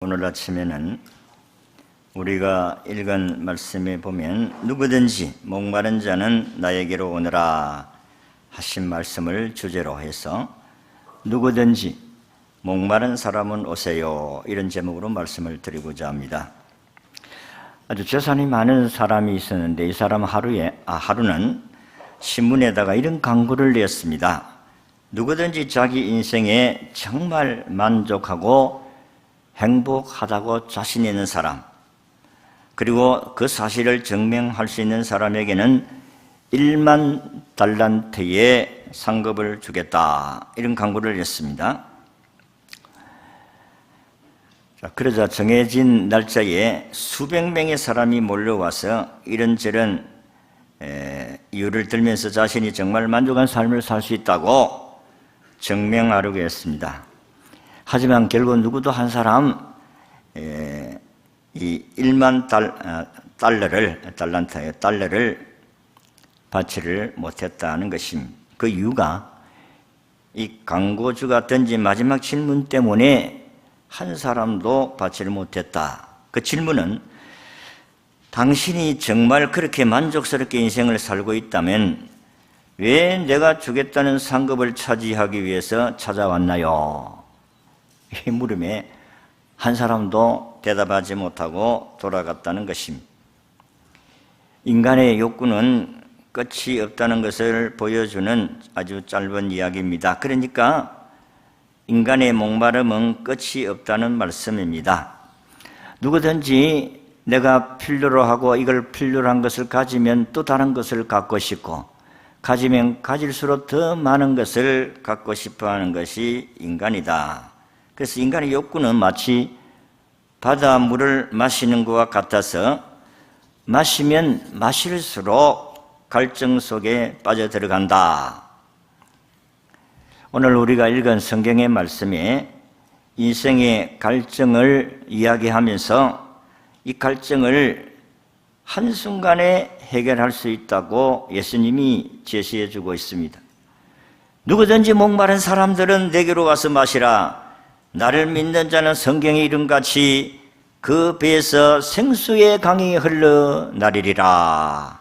오늘 아침에는 우리가 읽은 말씀에 보면 누구든지 목마른 자는 나에게로 오너라 하신 말씀을 주제로 해서 누구든지 목마른 사람은 오세요, 이런 제목으로 말씀을 드리고자 합니다. 아주 재산이 많은 사람이 있었는데 이 사람 하루는 신문에다가 이런 광고를 냈습니다. 누구든지 자기 인생에 정말 만족하고 행복하다고 자신 있는 사람, 그리고 그 사실을 증명할 수 있는 사람에게는 1만 달란트의 상급을 주겠다, 이런 광고를 했습니다. 그러자 정해진 날짜에 수백 명의 사람이 몰려와서 이런저런 이유를 들면서 자신이 정말 만족한 삶을 살 수 있다고 증명하려고 했습니다. 하지만 결국 누구도 한 사람 이 1만 달러를 받지를 못했다는 것입니다. 그 이유가 이 광고주가 던진 마지막 질문 때문에 한 사람도 받지를 못했다. 그 질문은 당신이 정말 그렇게 만족스럽게 인생을 살고 있다면 왜 내가 주겠다는 상급을 차지하기 위해서 찾아왔나요? 이 물음에 한 사람도 대답하지 못하고 돌아갔다는 것입니다. 인간의 욕구는 끝이 없다는 것을 보여주는 아주 짧은 이야기입니다. 그러니까 인간의 목마름은 끝이 없다는 말씀입니다. 누구든지 내가 필요로 하고 이걸 필요로 한 것을 가지면 또 다른 것을 갖고 싶고, 가지면 가질수록 더 많은 것을 갖고 싶어 하는 것이 인간이다. 그래서 인간의 욕구는 마치 바닷물을 마시는 것과 같아서 마시면 마실수록 갈증 속에 빠져들어간다. 오늘 우리가 읽은 성경의 말씀에 인생의 갈증을 이야기하면서 이 갈증을 한순간에 해결할 수 있다고 예수님이 제시해 주고 있습니다. 누구든지 목마른 사람들은 내게로 와서 마시라. 나를 믿는 자는 성경에 이름같이 그 배에서 생수의 강이 흘러나리리라.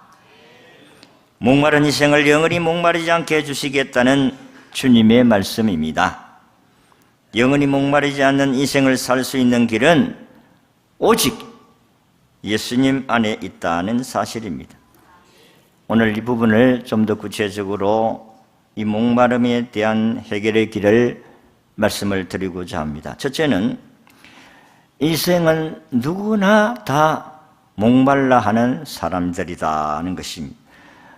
목마른 인생을 영원히 목마르지 않게 해주시겠다는 주님의 말씀입니다. 영원히 목마르지 않는 인생을 살 수 있는 길은 오직 예수님 안에 있다는 사실입니다. 오늘 이 부분을 좀 더 구체적으로 이 목마름에 대한 해결의 길을 말씀을 드리고자 합니다. 첫째는 인생은 누구나 다 목말라 하는 사람들이라는 것입니다.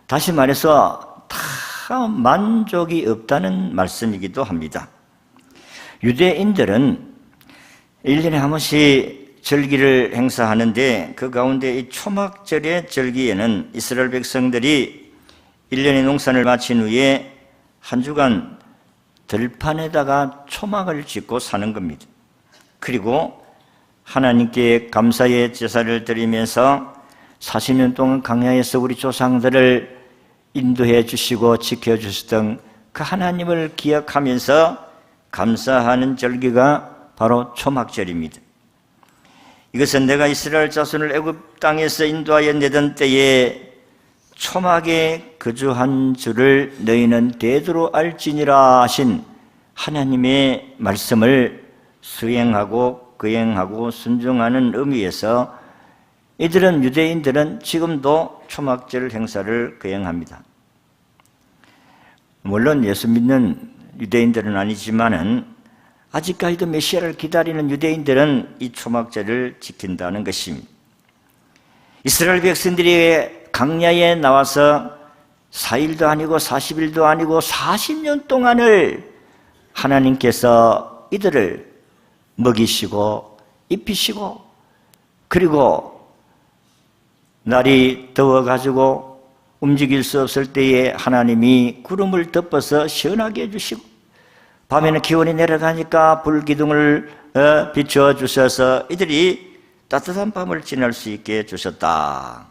다시 말해서 다 만족이 없다는 말씀이기도 합니다. 유대인들은 1년에 한 번씩 절기를 행사하는데 그 가운데 이 초막절의 절기에는 이스라엘 백성들이 1년의 농산을 마친 후에 한 주간 들판에다가 초막을 짓고 사는 겁니다. 그리고 하나님께 감사의 제사를 드리면서 40년 동안 광야에서 우리 조상들을 인도해 주시고 지켜주시던 그 하나님을 기억하면서 감사하는 절기가 바로 초막절입니다. 이것은 내가 이스라엘 자손을 애굽 땅에서 인도하여 내던 때에 초막에 거주한 줄을 너희는 대대로 알지니라 하신 하나님의 말씀을 수행하고 거행하고 순종하는 의미에서 유대인들은 지금도 초막절 행사를 거행합니다. 물론 예수 믿는 유대인들은 아니지만은 아직까지도 메시아를 기다리는 유대인들은 이 초막절을 지킨다는 것입니다. 이스라엘 백성들이 광야에 나와서 4일도 아니고 40일도 아니고 40년 동안을 하나님께서 이들을 먹이시고 입히시고, 그리고 날이 더워가지고 움직일 수 없을 때에 하나님이 구름을 덮어서 시원하게 해주시고, 밤에는 기온이 내려가니까 불기둥을 비추어 주셔서 이들이 따뜻한 밤을 지낼 수 있게 해주셨다.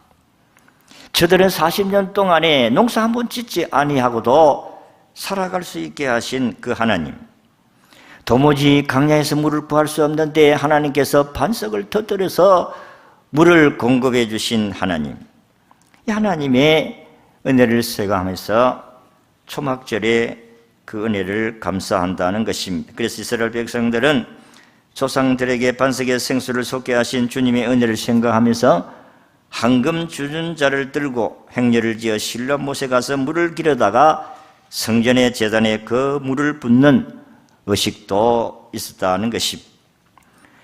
저들은 40년 동안에 농사 한 번 짓지 아니하고도 살아갈 수 있게 하신 그 하나님, 도무지 강야에서 물을 구할 수 없는데 하나님께서 반석을 터뜨려서 물을 공급해 주신 하나님, 이 하나님의 은혜를 생각하면서 초막절에 그 은혜를 감사한다는 것입니다. 그래서 이스라엘 백성들은 조상들에게 반석의 생수를 솟게 하신 주님의 은혜를 생각하면서 황금 주전자를 들고 행렬을 지어 실로 못에 가서 물을 기르다가 성전의 제단에 그 물을 붓는 의식도 있었다는 것입니다.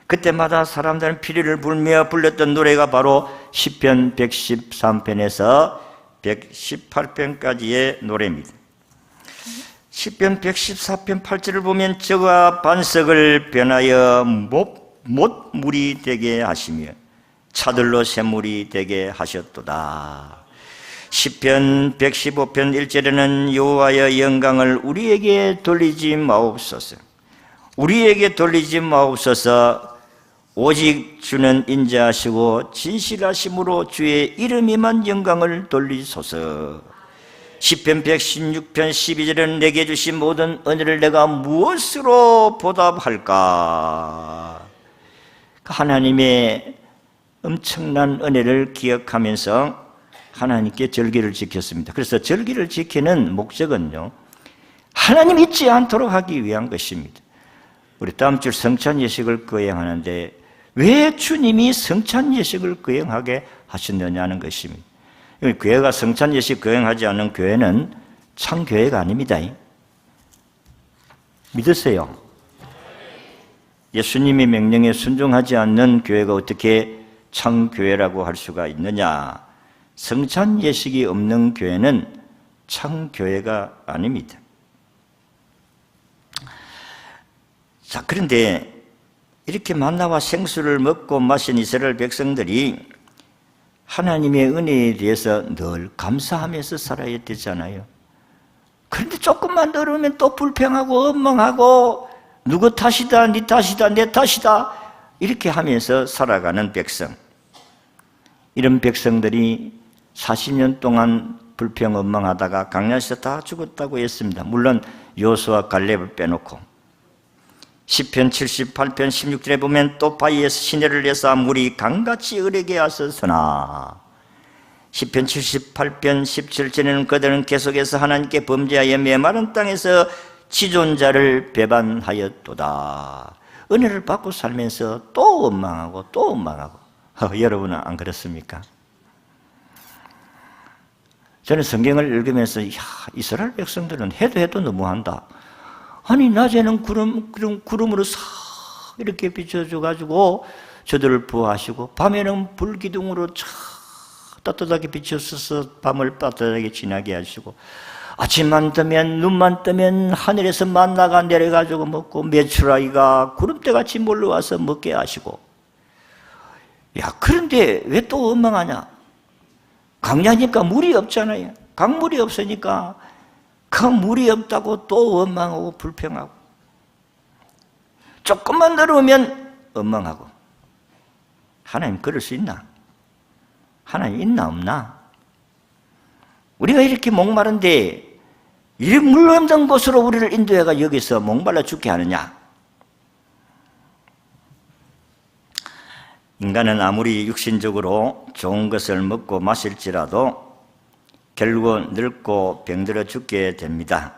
그때마다 사람들은 피리를 불며 불렀던 노래가 바로 시편 113편에서 118편까지의 노래입니다. 시편 114편 8절을 보면 저가 반석을 변하여 못 물이 되게 하시며 차들로 샘물이 되게 하셨도다. 시편 115편 1절에는 여호와의 영광을 우리에게 돌리지 마옵소서, 우리에게 돌리지 마옵소서, 오직 주는 인자하시고 진실하심으로 주의 이름에만 영광을 돌리소서. 시편 116편 12절은 내게 주신 모든 은혜를 내가 무엇으로 보답할까? 하나님의 엄청난 은혜를 기억하면서 하나님께 절기를 지켰습니다. 그래서 절기를 지키는 목적은요, 하나님 잊지 않도록 하기 위한 것입니다. 우리 다음 주 성찬 예식을 거행하는데 왜 주님이 성찬 예식을 거행하게 하셨느냐는 것입니다. 교회가 성찬 예식 거행하지 않는 교회는 참 교회가 아닙니다. 믿으세요? 예수님의 명령에 순종하지 않는 교회가 어떻게 참 교회라고 할 수가 있느냐? 성찬 예식이 없는 교회는 참 교회가 아닙니다. 자, 그런데 이렇게 만나와 생수를 먹고 마신 이스라엘 백성들이 하나님의 은혜에 대해서 늘 감사하면서 살아야 되잖아요. 그런데 조금만 들으면 또 불평하고 원망하고 누구 탓이다, 네 탓이다, 내 탓이다 이렇게 하면서 살아가는 백성, 이런 백성들이 40년 동안 불평 원망하다가 광야에서 다 죽었다고 했습니다. 물론 여호수아 갈렙을 빼놓고. 시편 78편 16절에 보면 또 바위에서 시내를 내서 물이 강같이 흐르게 하셨으나, 시편 78편 17절에는 그들은 계속해서 하나님께 범죄하여 메마른 땅에서 지존자를 배반하였도다. 은혜를 받고 살면서 또 원망하고 또 원망하고. 여러분은 안 그렇습니까? 저는 성경을 읽으면서 이스라엘 백성들은 해도 너무한다. 아니 낮에는 구름으로 싹 이렇게 비춰줘가지고 저들을 부하시고, 밤에는 불기둥으로 쫙 따뜻하게 비춰서 밤을 따뜻하게 지나게 하시고, 아침만 뜨면 눈만 뜨면 하늘에서 만나가 내려가지고 먹고 메추라기가 구름대같이 몰려와서 먹게 하시고. 야, 그런데 왜 또 원망하냐? 광야니까 물이 없잖아요. 강물이 없으니까 그 물이 없다고 또 원망하고 불평하고, 조금만 들어오면 원망하고. 하나님 그럴 수 있나? 하나님 있나 없나? 우리가 이렇게 목마른데 이 물 없는 곳으로 우리를 인도해가 여기서 목말라 죽게 하느냐? 인간은 아무리 육신적으로 좋은 것을 먹고 마실지라도 결국은 늙고 병들어 죽게 됩니다.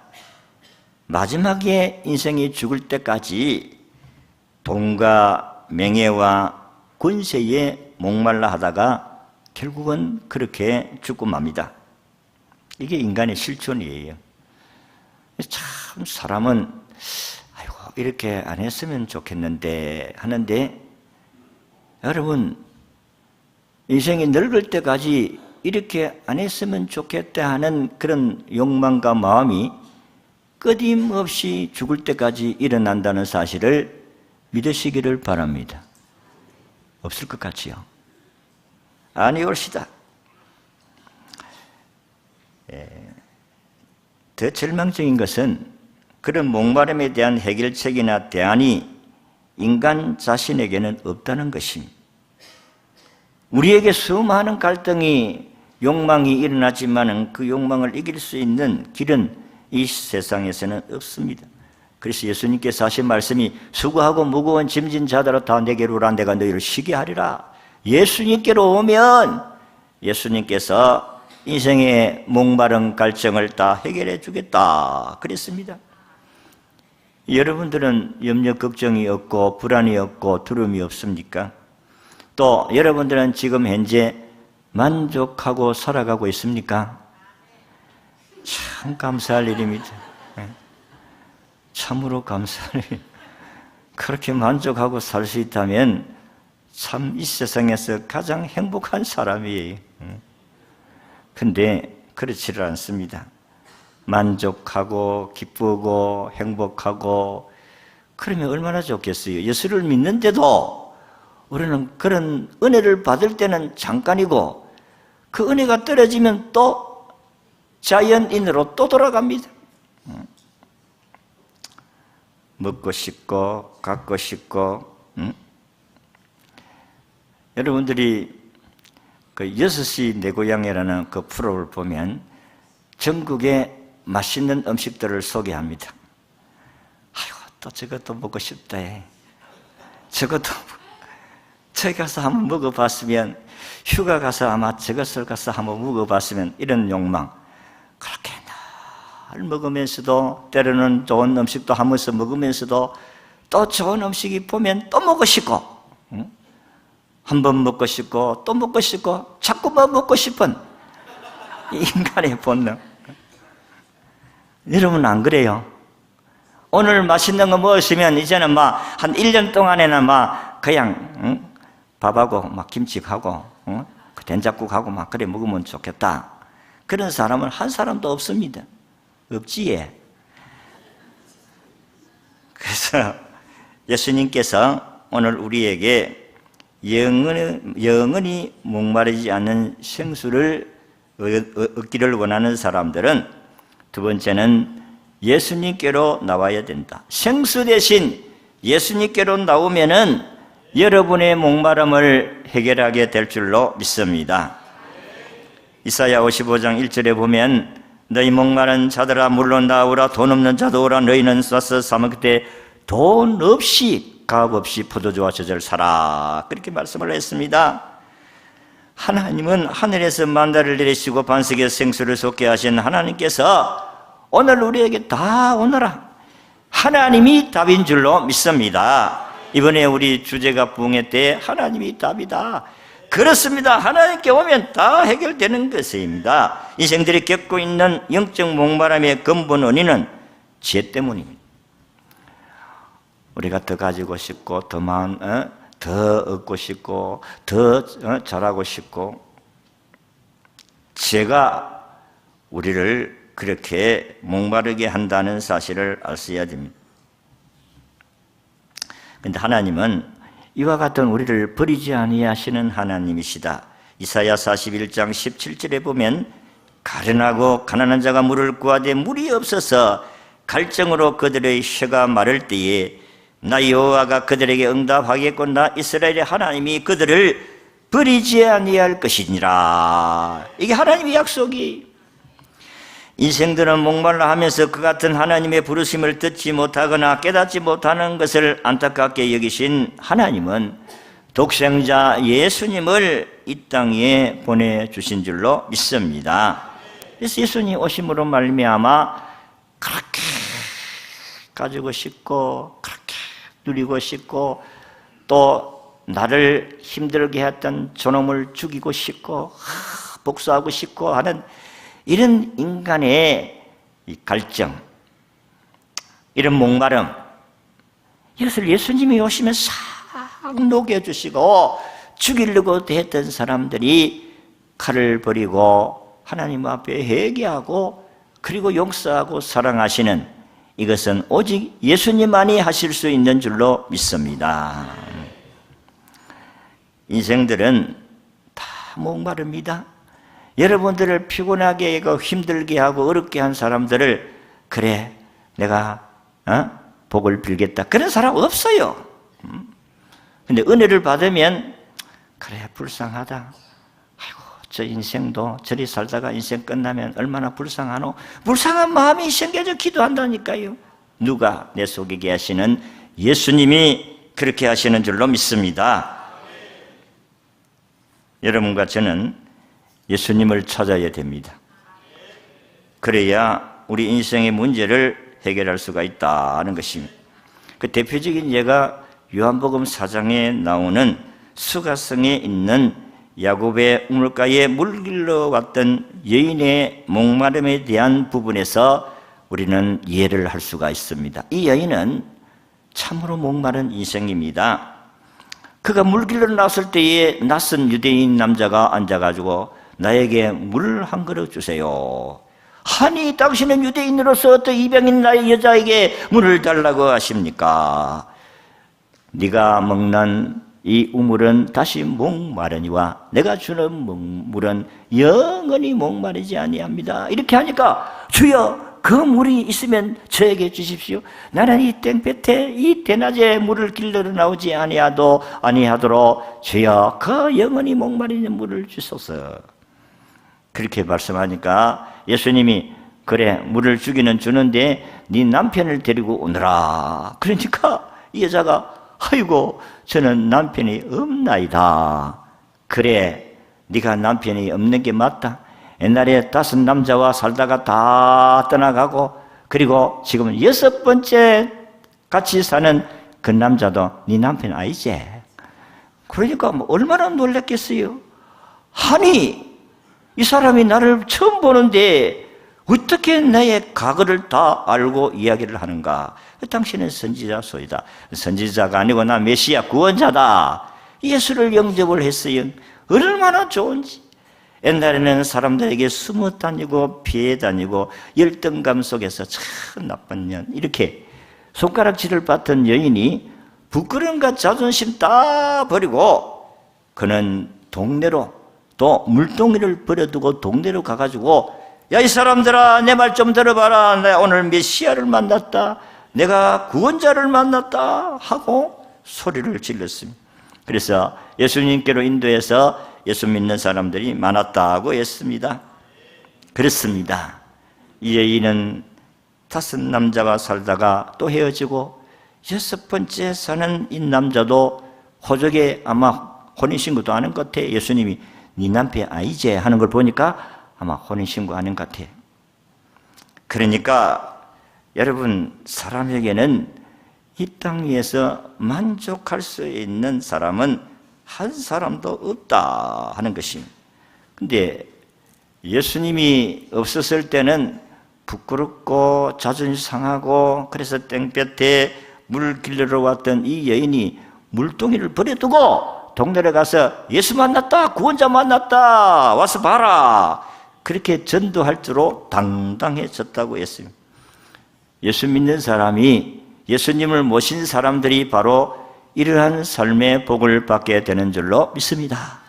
마지막에 인생이 죽을 때까지 돈과 명예와 권세에 목말라 하다가 결국은 그렇게 죽고 맙니다. 이게 인간의 실존이에요. 참 사람은 아이고 이렇게 안 했으면 좋겠는데 하는데, 여러분 인생이 늙을 때까지 이렇게 안 했으면 좋겠다 하는 그런 욕망과 마음이 끊임없이 죽을 때까지 일어난다는 사실을 믿으시기를 바랍니다. 없을 것 같지요? 아니 옳시다. 더 절망적인 것은 그런 목마름에 대한 해결책이나 대안이 인간 자신에게는 없다는 것입니다. 우리에게 수많은 갈등이, 욕망이 일어나지만 그 욕망을 이길 수 있는 길은 이 세상에서는 없습니다. 그래서 예수님께서 하신 말씀이 수고하고 무거운 짐진 자들아 다 내게로 오라 내가 너희를 쉬게 하리라. 예수님께로 오면 예수님께서 인생의 목마른 갈증을 다 해결해 주겠다 그랬습니다. 여러분들은 염려 걱정이 없고 불안이 없고 두려움이 없습니까? 또 여러분들은 지금 현재 만족하고 살아가고 있습니까? 참 감사할 일입니다. 참으로 감사할 일. 그렇게 만족하고 살 수 있다면 참 이 세상에서 가장 행복한 사람이에요. 근데 그렇지를 않습니다. 만족하고 기쁘고 행복하고 그러면 얼마나 좋겠어요. 예수를 믿는데도 우리는 그런 은혜를 받을 때는 잠깐이고 그 은혜가 떨어지면 또 자연인으로 또 돌아갑니다. 먹고 싶고 갖고 싶고 여러분들이 그 6시 내 고향이라는 그 프로를 보면 전국의 맛있는 음식들을 소개합니다. 아이고 또 저것도 먹고 싶다 해. 저것도 저기 가서 한번 먹어봤으면 휴가 가서 아마 저것을 가서 한번 먹어봤으면 이런 욕망. 그렇게 늘 먹으면서도 때로는 좋은 음식도 하면서 먹으면서도 또 좋은 음식이 보면 또 먹고 싶고 한 번 먹고 싶고 또 먹고 싶고 자꾸만 먹고 싶은 인간의 본능. 여러분 안 그래요? 오늘 맛있는 거 먹었으면 이제는 막 한 1년 동안에는 막 그냥 밥하고 막 김치하고 된장국하고 막 그래 먹으면 좋겠다. 그런 사람은 한 사람도 없습니다. 없지에. 그래서 예수님께서 오늘 우리에게 영원히 목마르지 않는 생수를 얻기를 원하는 사람들은 두 번째는 예수님께로 나와야 된다. 생수 대신 예수님께로 나오면은 여러분의 목마름을 해결하게 될 줄로 믿습니다. 이사야 55장 1절에 보면 너희 목마른 자들아 물로 나오라 돈 없는 자도 오라 너희는 쏴서 사먹을 때 돈 없이 가업 없이 포도주와 젖을 사라 그렇게 말씀을 했습니다. 하나님은 하늘에서 만나를 내리시고 반석에 생수를 솟게 하신 하나님께서 오늘 우리에게 다 오너라 하나님이 답인 줄로 믿습니다. 이번에 우리 주제가 부흥회 때 하나님이 답이다. 그렇습니다. 하나님께 오면 다 해결되는 것입니다. 인생들이 겪고 있는 영적 목마름의 근본 원인은 죄 때문입니다. 우리가 더 가지고 싶고 더 얻고 싶고 더 잘하고 싶고 죄가 우리를 그렇게 목마르게 한다는 사실을 아셔야 됩니다. 그런데 하나님은 이와 같은 우리를 버리지 아니하시는 하나님이시다. 이사야 41장 17절에 보면 가련하고 가난한 자가 물을 구하되 물이 없어서 갈증으로 그들의 혀가 마를 때에 나 여호와가 그들에게 응답하겠고 나 이스라엘의 하나님이 그들을 버리지 아니할 것이니라. 이게 하나님의 약속이. 인생들은 목말라 하면서 그 같은 하나님의 부르심을 듣지 못하거나 깨닫지 못하는 것을 안타깝게 여기신 하나님은 독생자 예수님을 이 땅에 보내주신 줄로 믿습니다. 그래서 예수님 오심으로 말미암아 그렇게 가지고 싶고 그렇게 누리고 싶고 또 나를 힘들게 했던 저놈을 죽이고 싶고 복수하고 싶고 하는 이런 인간의 이 갈증, 이런 목마름, 이것을 예수님이 오시면 싹 녹여주시고 죽이려고 했던 사람들이 칼을 버리고 하나님 앞에 회개하고 그리고 용서하고 사랑하시는 이것은 오직 예수님만이 하실 수 있는 줄로 믿습니다. 인생들은 다 목마릅니다. 여러분들을 피곤하게 하고 힘들게 하고 어렵게 한 사람들을 그래 내가 복을 빌겠다 그런 사람 없어요. 근데 은혜를 받으면 그래 불쌍하다. 아이고 저 인생도 저리 살다가 인생 끝나면 얼마나 불쌍하노. 불쌍한 마음이 생겨서 기도한다니까요. 누가 내 속에 계시는 예수님이 그렇게 하시는 줄로 믿습니다. 여러분과 저는 예수님을 찾아야 됩니다. 그래야 우리 인생의 문제를 해결할 수가 있다는 것입니다. 그 대표적인 예가 요한복음 4장에 나오는 수가성에 있는 야곱의 우물가에 물길러 왔던 여인의 목마름에 대한 부분에서 우리는 이해를 할 수가 있습니다. 이 여인은 참으로 목마른 인생입니다. 그가 물길러 나왔을 때에 낯선 유대인 남자가 앉아가지고 나에게 물 한 그릇 주세요. 아니 당신은 유대인으로서 어떤 이방인 나의 여자에게 물을 달라고 하십니까? 네가 먹는 이 우물은 다시 목마르니와 내가 주는 물은 영원히 목마르지 아니합니다. 이렇게 하니까 주여 그 물이 있으면 저에게 주십시오. 나는 이 땡볕에 이 대낮에 물을 길러러 나오지 아니하도록 주여 그 영원히 목마르는 물을 주소서. 그렇게 말씀하니까 예수님이 그래 물을 주기는 주는데 네 남편을 데리고 오너라. 그러니까 이 여자가 아이고 저는 남편이 없나이다. 그래 네가 남편이 없는 게 맞다. 옛날에 5 남자와 살다가 다 떠나가고 그리고 지금 6번째 같이 사는 그 남자도 네 남편 아니지? 그러니까 뭐 얼마나 놀랐겠어요. 아니 이 사람이 나를 처음 보는데 어떻게 나의 과거를 다 알고 이야기를 하는가? 당신은 선지자소이다. 선지자가 아니고 나 메시아 구원자다. 예수를 영접을 했어요. 얼마나 좋은지. 옛날에는 사람들에게 숨어 다니고 피해 다니고 열등감 속에서 참 나쁜 년 이렇게 손가락질을 받던 여인이 부끄러움과 자존심 다 버리고 그는 동네로 또 물동이를 버려두고 동네로 가가지고 야 이 사람들아 내 말 좀 들어봐라. 내가 오늘 메시아를 만났다. 내가 구원자를 만났다 하고 소리를 질렀습니다. 그래서 예수님께로 인도해서 예수 믿는 사람들이 많았다고 했습니다. 그렇습니다. 이 여인은 5 남자와 살다가 또 헤어지고 6번째 사는 이 남자도 호적에 아마 혼인신고도 하는 것 같아. 예수님이 네 남편 아니지 하는 걸 보니까 아마 혼인신고하는 것 같아. 그러니까 여러분 사람에게는 이 땅 위에서 만족할 수 있는 사람은 한 사람도 없다 하는 것입니다. 근데 예수님이 없었을 때는 부끄럽고 자존심 상하고 그래서 땡볕에 물 길러러 왔던 이 여인이 물동이를 버려두고 동네에 가서 예수 만났다 구원자 만났다 와서 봐라 그렇게 전도할 줄로 당당해졌다고 했습니다. 예수 믿는 사람이 예수님을 모신 사람들이 바로 이러한 삶의 복을 받게 되는 줄로 믿습니다.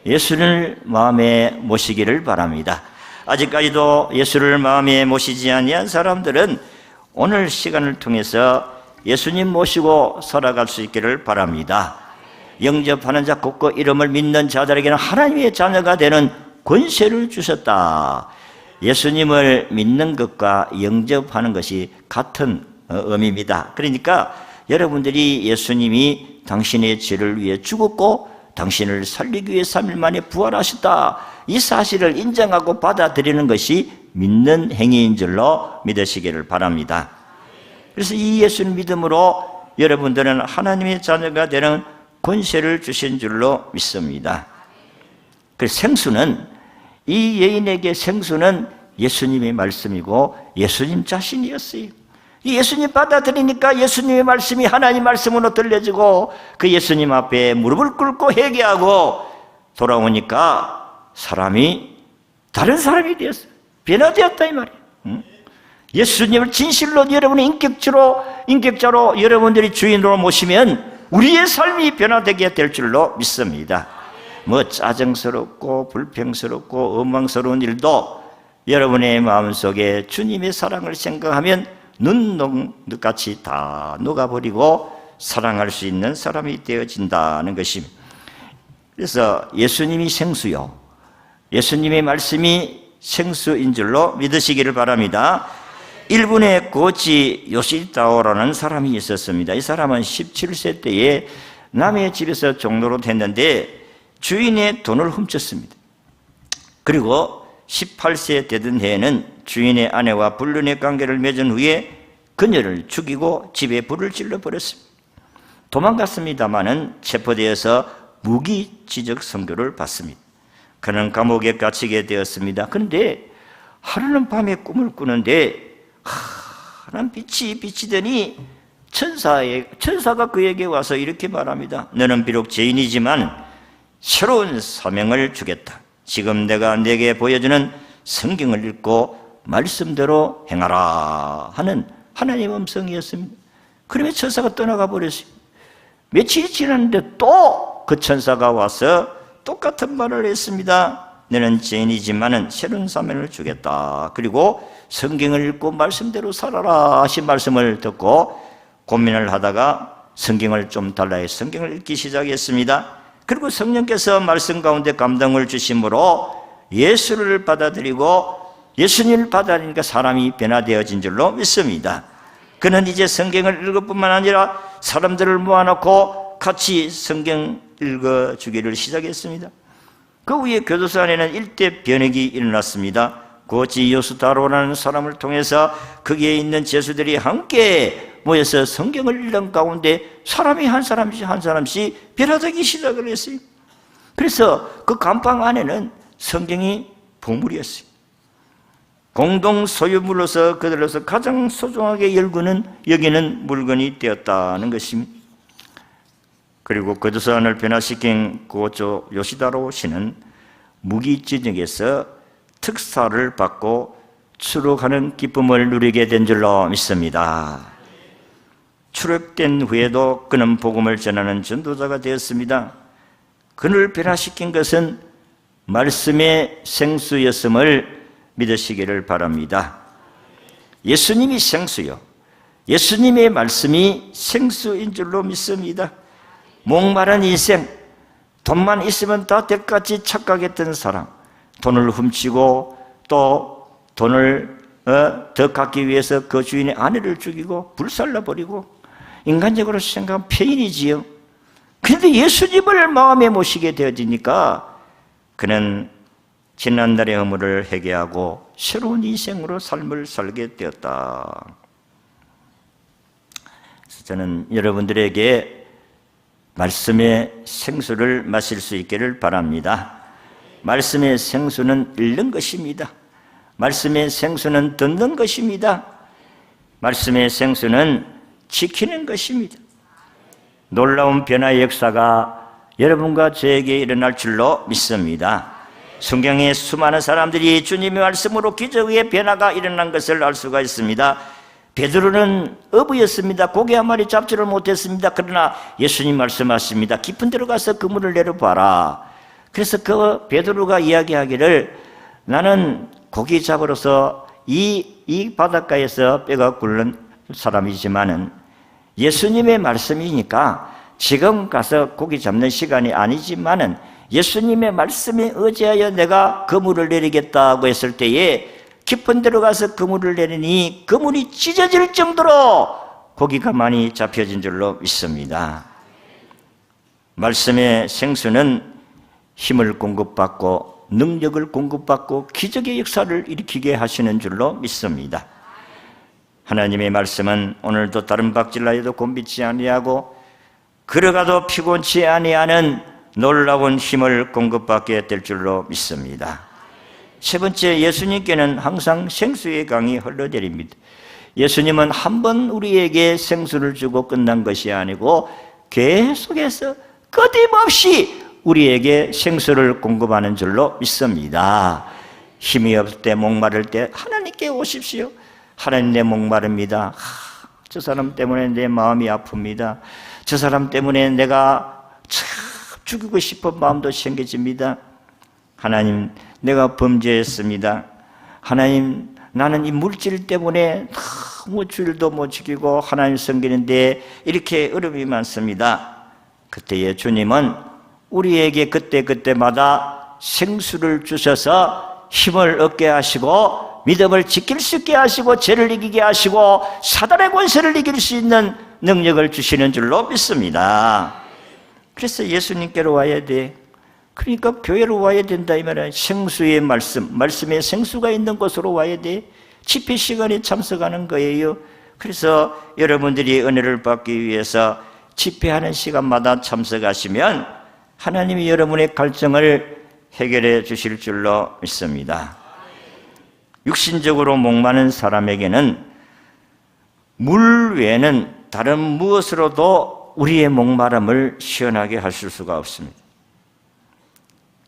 예수를 마음에 모시기를 바랍니다. 아직까지도 예수를 마음에 모시지 아니한 사람들은 오늘 시간을 통해서 예수님 모시고 살아갈 수 있기를 바랍니다. 영접하는 자 곧고 이름을 믿는 자들에게는 하나님의 자녀가 되는 권세를 주셨다. 예수님을 믿는 것과 영접하는 것이 같은 의미입니다. 그러니까 여러분들이 예수님이 당신의 죄를 위해 죽었고 당신을 살리기 위해 3일 만에 부활하셨다. 이 사실을 인정하고 받아들이는 것이 믿는 행위인 줄로 믿으시기를 바랍니다. 그래서 이 예수를 믿음으로 여러분들은 하나님의 자녀가 되는 권세를 주신 줄로 믿습니다. 그 생수는 이 여인에게 생수는 예수님의 말씀이고 예수님 자신이었어요. 이 예수님 받아들이니까 예수님의 말씀이 하나님 말씀으로 들려지고 그 예수님 앞에 무릎을 꿇고 회개하고 돌아오니까 사람이 다른 사람이 되었어요. 변화되었다 이 말이에요. 예수님을 진실로 여러분의 인격자로 여러분들이 주인으로 모시면 우리의 삶이 변화되게 될 줄로 믿습니다. 뭐 짜증스럽고 불평스럽고 원망스러운 일도 여러분의 마음속에 주님의 사랑을 생각하면 눈녹듯이 다 녹아버리고 사랑할 수 있는 사람이 되어진다는 것입니다. 그래서 예수님이 생수요, 예수님의 말씀이 생수인 줄로 믿으시기를 바랍니다. 일본의 고지 요시다오라는 사람이 있었습니다. 이 사람은 17세 때에 남의 집에서 종로로 됐는데 주인의 돈을 훔쳤습니다. 그리고 18세 되던 해에는 주인의 아내와 불륜의 관계를 맺은 후에 그녀를 죽이고 집에 불을 질러버렸습니다. 도망갔습니다마는 체포되어서 무기지적 선고를 받습니다. 그는 감옥에 갇히게 되었습니다. 그런데 하루는 밤에 꿈을 꾸는데 하는 빛이 비치더니 천사가 그에게 와서 이렇게 말합니다. 너는 비록 죄인이지만 새로운 사명을 주겠다. 지금 내가 내게 보여주는 성경을 읽고 말씀대로 행하라 하는 하나님의 음성이었습니다. 그러면 천사가 떠나가 버렸어요. 며칠이 지났는데 또 그 천사가 와서 똑같은 말을 했습니다. 너는 죄인이지만은 새로운 사명을 주겠다. 그리고 성경을 읽고 말씀대로 살아라 하신 말씀을 듣고 고민을 하다가 성경을 좀 달라 해서 성경을 읽기 시작했습니다. 그리고 성령께서 말씀 가운데 감동을 주심으로 예수를 받아들이고 예수님을 받아들이니까 사람이 변화되어진 줄로 믿습니다. 그는 이제 성경을 읽을 뿐만 아니라 사람들을 모아놓고 같이 성경 읽어주기를 시작했습니다. 그 후에 교도소 안에는 일대 변혁이 일어났습니다. 고지 요시다오라는 사람을 통해서 거기에 있는 죄수들이 함께 모여서 성경을 읽는 가운데 사람이 한 사람씩 변화되기 시작을 했어요. 그래서 그 감방 안에는 성경이 보물이었어요. 공동 소유물로서 그들로서 가장 소중하게 여기는 물건이 되었다는 것입니다. 그리고 교도소 안을 변화시킨 고조 요시다로 씨는 무기징역에서 특사를 받고 추록하는 기쁨을 누리게 된 줄로 믿습니다. 추록된 후에도 그는 복음을 전하는 전도자가 되었습니다. 그를 변화시킨 것은 말씀의 생수였음을 믿으시기를 바랍니다. 예수님이 생수요, 예수님의 말씀이 생수인 줄로 믿습니다. 목마른 인생, 돈만 있으면 다 될 것 같이 착각했던 사람, 돈을 훔치고 또 돈을 더 갖기 위해서 그 주인의 아내를 죽이고 불살라버리고 인간적으로 생각하면 폐인이지요. 그런데 예수님을 마음에 모시게 되어지니까 그는 지난날의 허물을 회개하고 새로운 인생으로 삶을 살게 되었다. 그래서 저는 여러분들에게 말씀의 생수를 마실 수 있기를 바랍니다. 말씀의 생수는 읽는 것입니다. 말씀의 생수는 듣는 것입니다. 말씀의 생수는 지키는 것입니다. 놀라운 변화의 역사가 여러분과 저에게 일어날 줄로 믿습니다. 성경에 수많은 사람들이 주님의 말씀으로 기적의 변화가 일어난 것을 알 수가 있습니다. 베드로는 어부였습니다. 고기 한 마리 잡지를 못했습니다. 그러나 예수님 말씀하십니다. 깊은 데로 가서 그물을 내려봐라. 그래서 그 베드로가 이야기하기를 나는 고기 잡으러서 이 바닷가에서 뼈가 굵는 사람이지만은 예수님의 말씀이니까 지금 가서 고기 잡는 시간이 아니지만은 예수님의 말씀에 의지하여 내가 그물을 내리겠다고 했을 때에 깊은 데로 가서 그물을 내리니 그물이 찢어질 정도로 고기가 많이 잡혀진 줄로 믿습니다. 말씀의 생수는 힘을 공급받고 능력을 공급받고 기적의 역사를 일으키게 하시는 줄로 믿습니다. 하나님의 말씀은 오늘도 다른 박질라에도 곤비치 아니하고 걸어가도 피곤치 아니하는 놀라운 힘을 공급받게 될 줄로 믿습니다. 세 번째, 예수님께는 항상 생수의 강이 흘러내립니다. 예수님은 한 번 우리에게 생수를 주고 끝난 것이 아니고 계속해서 끊임없이 우리에게 생수를 공급하는 줄로 믿습니다. 힘이 없을 때, 목마를 때 하나님께 오십시오. 하나님, 내 목마릅니다. 저 사람 때문에 내 마음이 아픕니다. 저 사람 때문에 내가 참 죽이고 싶은 마음도 생겨집니다. 하나님, 내가 범죄했습니다. 하나님, 나는 이 물질 때문에 너무 주일도 못 지키고 하나님 섬기는데 이렇게 어려움이 많습니다. 그때에 주님은 우리에게 그때마다 생수를 주셔서 힘을 얻게 하시고 믿음을 지킬 수 있게 하시고 죄를 이기게 하시고 사단의 권세를 이길 수 있는 능력을 주시는 줄로 믿습니다. 그래서 예수님께로 와야 돼. 그러니까 교회로 와야 된다 이 말은 생수의 말씀에 생수가 있는 곳으로 와야 돼. 집회 시간에 참석하는 거예요. 그래서 여러분들이 은혜를 받기 위해서 집회하는 시간마다 참석하시면 하나님이 여러분의 갈증을 해결해 주실 줄로 믿습니다. 육신적으로 목마른 사람에게는 물 외에는 다른 무엇으로도 우리의 목마름을 시원하게 하실 수가 없습니다.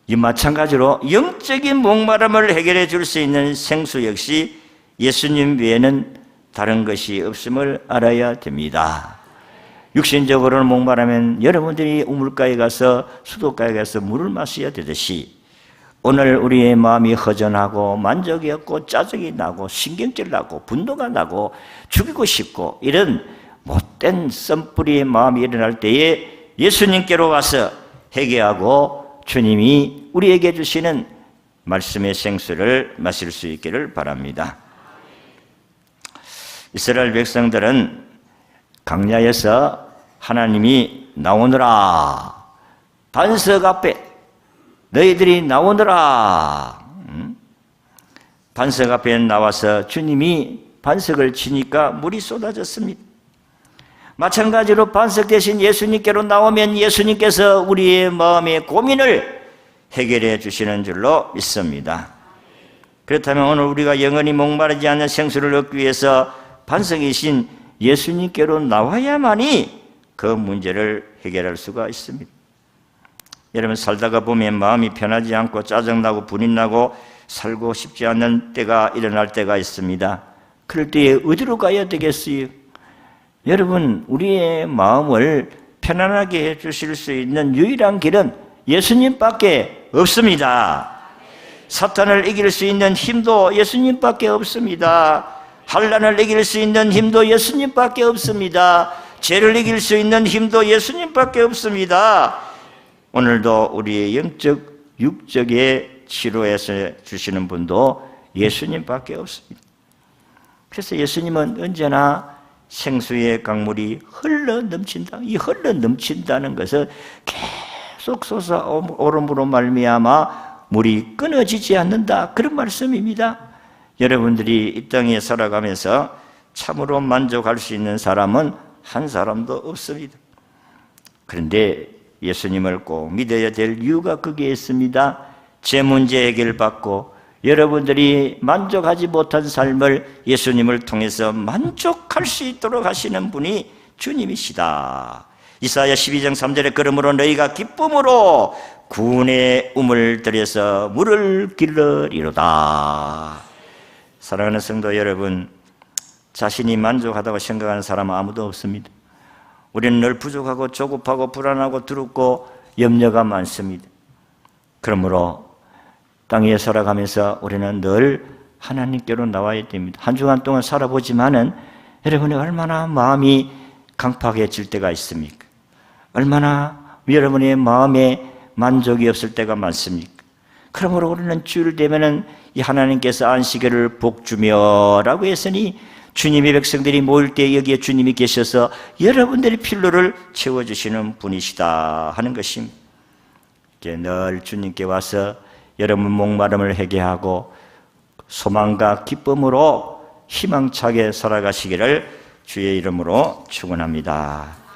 이 마찬가지로 영적인 목마름을 해결해 줄 수 있는 생수 역시 예수님 외에는 다른 것이 없음을 알아야 됩니다. 육신적으로는 목마르면 여러분들이 우물가에 가서 수도가에 가서 물을 마셔야 되듯이 오늘 우리의 마음이 허전하고 만족이 없고 짜증이 나고 신경질 나고 분노가 나고 죽이고 싶고 이런 못된 썸뿌리의 마음이 일어날 때에 예수님께로 와서 회개하고 주님이 우리에게 주시는 말씀의 생수를 마실 수 있기를 바랍니다. 이스라엘 백성들은 광야에서 하나님이 나오너라 반석 앞에 너희들이 나오너라 반석 앞에 나와서 주님이 반석을 치니까 물이 쏟아졌습니다. 마찬가지로 반석 대신 예수님께로 나오면 예수님께서 우리의 마음의 고민을 해결해 주시는 줄로 믿습니다. 그렇다면 오늘 우리가 영원히 목마르지 않는 생수를 얻기 위해서 반석이신 예수님께로 나와야만이 그 문제를 해결할 수가 있습니다. 여러분 살다가 보면 마음이 편하지 않고 짜증나고 분이 나고 살고 싶지 않는 때가 일어날 때가 있습니다. 그럴 때에 어디로 가야 되겠어요? 여러분 우리의 마음을 편안하게 해주실 수 있는 유일한 길은 예수님밖에 없습니다. 사탄을 이길 수 있는 힘도 예수님밖에 없습니다. 환난을 이길 수 있는 힘도 예수님밖에 없습니다. 죄를 이길 수 있는 힘도 예수님밖에 없습니다. 오늘도 우리의 영적, 육적의 치료해서 주시는 분도 예수님밖에 없습니다. 그래서 예수님은 언제나 생수의 강물이 흘러 넘친다. 이 흘러 넘친다는 것은 계속 솟아오름으로 말미암아 물이 끊어지지 않는다. 그런 말씀입니다. 여러분들이 이 땅에 살아가면서 참으로 만족할 수 있는 사람은 한 사람도 없습니다. 그런데 예수님을 꼭 믿어야 될 이유가 거기에 있습니다. 제 문제 해결받고 여러분들이 만족하지 못한 삶을 예수님을 통해서 만족할 수 있도록 하시는 분이 주님이시다. 이사야 12장 3절에 그러므로 너희가 기쁨으로 구원의 우물 들여서 물을 길러리로다. 사랑하는 성도 여러분, 자신이 만족하다고 생각하는 사람은 아무도 없습니다. 우리는 늘 부족하고 조급하고 불안하고 두렵고 염려가 많습니다. 그러므로 땅에 살아가면서 우리는 늘 하나님께로 나와야 됩니다. 한 주간 동안 살아보지만은 여러분이 얼마나 마음이 강팍해질 때가 있습니까? 얼마나 여러분의 마음에 만족이 없을 때가 많습니까? 그러므로 우리는 주일 되면은 이 하나님께서 안식일을 복주며라고 했으니 주님의 백성들이 모일 때 여기에 주님이 계셔서 여러분들의 필요를 채워주시는 분이시다 하는 것입니다. 늘 주님께 와서 여러분 목마름을 해결하고 소망과 기쁨으로 희망차게 살아가시기를 주의 이름으로 축원합니다.